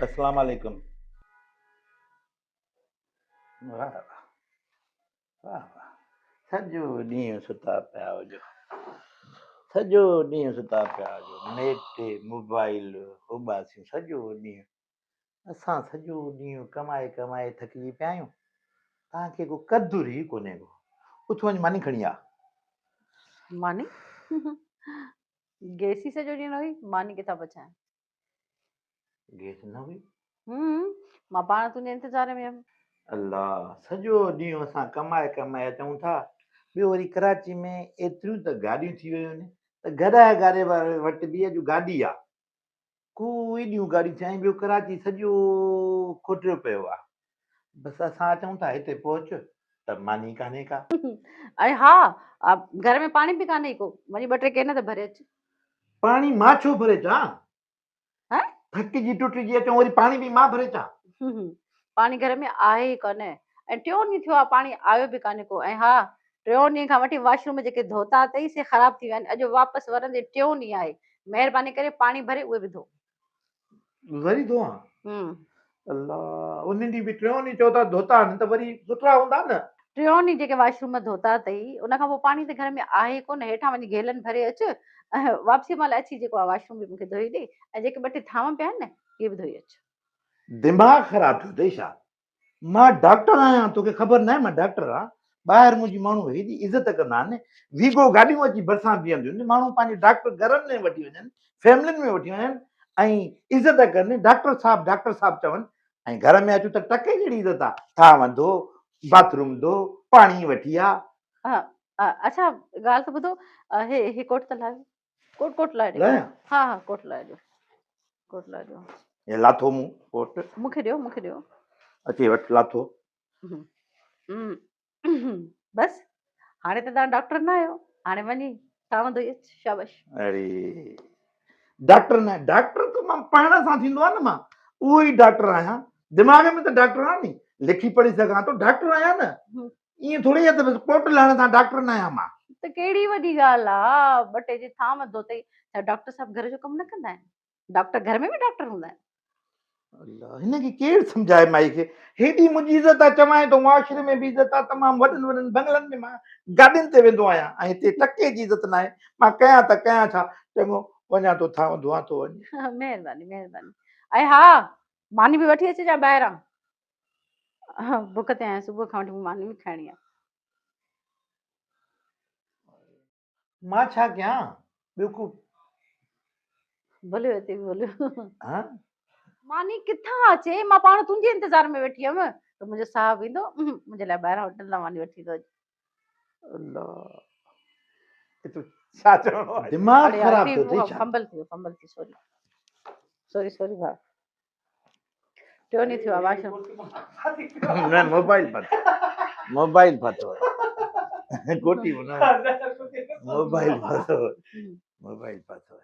अस्सलाम वालेकुम। वाह वाह वाह। सॼो ॾींहुं सुता पिया हुजो, सॼो ॾींहुं सुता पिया हुजो, नेट मोबाइल उॿासियूं सॼो ॾींहुं। असां सॼो ॾींहुं कमाए कमाए थकिजी पिया आहियूं। तव्हांखे को क़दुरु ई कोन्हे को। उथ वञी मानी खणी आ। मानी गैस ही सॼो ॾींहुं न हुई, मानी किथां बचाए? गैस न हुई? मां पाण तुंहिंजे इंतज़ार में हुयमि। अल्लाह, सॼो ॾींहुं असां कमाए कमाए अचूं था। ॿियो वरी कराची में एतिरियूं त गाॾियूं थी वियूं आहिनि त घड़ा गाॾे वारे वटि बि अॼु गाॾी आहे। कोई ॾियूं गाॾी थिया ॿियो कराची सॼो खुटियो पियो आहे। बसि असां अचूं था हिते पहुच त मानी कान्हे का। ऐं हा, घर में पाणी बि कान्हे को, वञी 2-3 केन त भरे अच। पाणी मां छो भरे अचां? हैं? थकिजी टुटिजी अचूं वरी पाणी बि मां भरे अचां? पाणी घर में आहे ई कोन्हे ऐं 3 ॾींहं थियो आहे पाणी आयो बि कान्हे को। ऐं हा, 3 ॾींहं खां वठी वॉशरूम जेके धोता अथई से ख़राब थी विया आहिनि। अॼु वापसि वरंदे 3 ॾींहं आहे। महिरबानी करे पाणी भरे उहे बि धो। वरी धोआ? अल्लाह, उन ॾींहुं बि 3 ॾींहं चओ था धोता आहिनि त वरी सुथरा हूंदा न। 3 ॾींहं जेके वॉशरूम धोता अथई उन खां पोइ पाणी त घर में आहे कोन। हेठां वञी गेलन भरे अच ऐं वापसी महिल अची जेको आहे वॉशरूम बि मूंखे धोई ॾे ऐं जेके 2-3 थांव पिया आहिनि न इहे बि धोई अच। दिमाग़ ख़राब थियो अथई छा? मां डॉक्टर आहियां, तोखे ख़बर न आहे मां डॉक्टर आहियां। ॿाहिरि मुंहिंजी माण्हू हेॾी इज़त कंदा आहिनि। वीगो गाॾियूं अची भरिसां बीहंदियूं आहिनि। माण्हू पंहिंजे डॉक्टर घरनि में वठी वञनि, फैमिलियुनि में वठी वञनि ऐं इज़त कनि। डॉक्टर साहब चवनि ऐं घर में अचूं त टके जहिड़ी इज़त आहे। थांव धो, बाथरूम धो, पाणी वठी आ। अच्छा ॻाल्हि त ॿुधो, हे कोट त लाहियो। कोट लाहे ॾे। लाहियां? हा हा, कोट लाहे ॾियो, कोट लाहे ॾियो। हे लाथो मूं कोट। मूंखे ॾियो। अची वटि लाथो। बसि हाणे त तव्हां डॉक्टर न आहियो, हाणे वञी थांव धोई अच। शाबाश। अरे डॉक्टर न, डॉक्टर त मां पढ़ण सां थींदो आहे न। मां उहो ई डॉक्टर आहियां। दिमाग़ में त डॉक्टर आहे नी, लिखी पढ़ी सघां थो, डॉक्टर आहियां न। ईअं थोरी आहे त बसि कोट लहण सां डॉक्टर न आहियां मां। त कहिड़ी वॾी ॻाल्हि आहे? 2 टे थांव धोतई त डॉक्टर साहब घर जो कमु न कंदा आहिनि? डॉक्टर घर में बि डॉक्टर हूंदा आहिनि। अल्लाह, हिनखे केरु सम्झाए माई खे? हेॾी मुंहिंजी इज़त आहे, चवां थो मुआशिरे में बि इज़त आहे। तमामु वॾनि वॾनि बंगलनि में मां गाॾियुनि ते वेंदो आहियां ऐं हिते टके जी इज़त न आहे। मां कयां त कयां छा? चङो वञा थो, थांव धोआ थो वञी। महिरबानी। ऐं हा, मानी बि वठी अचिजांइ ॿाहिरां। बुख ते आहियां, सुबुह खां वठी मानी बि खाइणी आहे। मां छा कयां? ॿियो को भले हिते बि भले। हाँ? मानी किथां अचे? मां पाण तुंहिंजे इंतज़ार में वेठी हुयमि त मुंहिंजो साहब ईंदो मुंहिंजे लाइ ॿाहिरां होटल तां मानी वठी थो अचे। अल्लाह, छा चवणो आहे? दिमाग़ ख़राब थियो अथई छा? फंबल थी। सॉरी भाउ। 3 ॾींहं थियो आहे वॉशरूम। न मोबाइल पातो कोटी मोबाइल पातो।